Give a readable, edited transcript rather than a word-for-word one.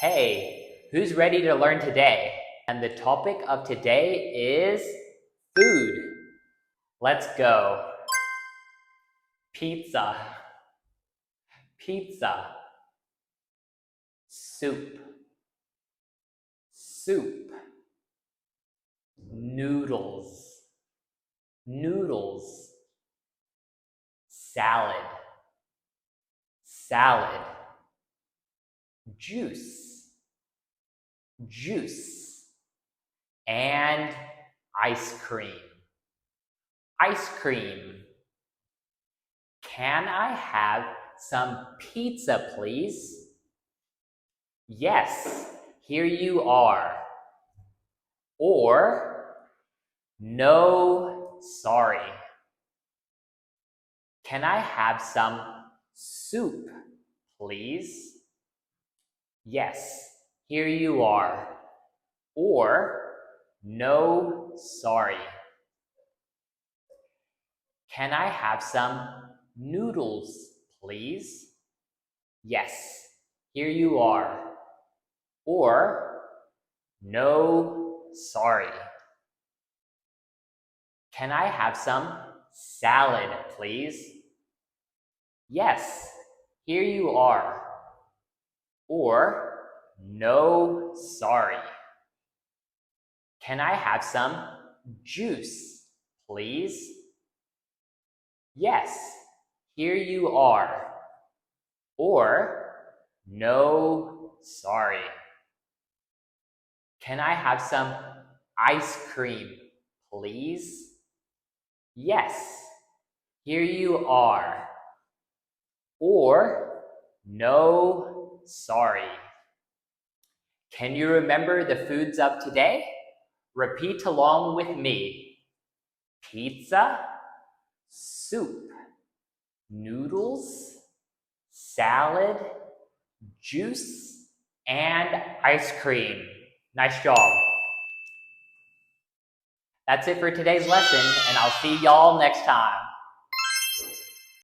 Hey, who's ready to learn today? And the topic of today is food. Let's go. Pizza, pizza. Soup, soup. Noodles, noodles. Salad, salad. Juice, juice. And ice cream, ice cream. Can I have some pizza, please? Yes, here you are. Or, no, sorry. Can I have some soup, please? Yes, here you are. Or, no, sorry. Can I have some noodles, please? Yes, here you are. Or, no, sorry. Can I have some salad, please? Yes, here you are. Or, no, sorry. Can I have some juice, please? Yes, here you are. Or, no, sorry. Can I have some ice cream, please? Yes, here you are. Or, no, sorry. Can you remember the foods of today? Repeat along with me. Pizza, soup, noodles, salad, juice, and ice cream. Nice job. That's it for today's lesson, and I'll see y'all next time.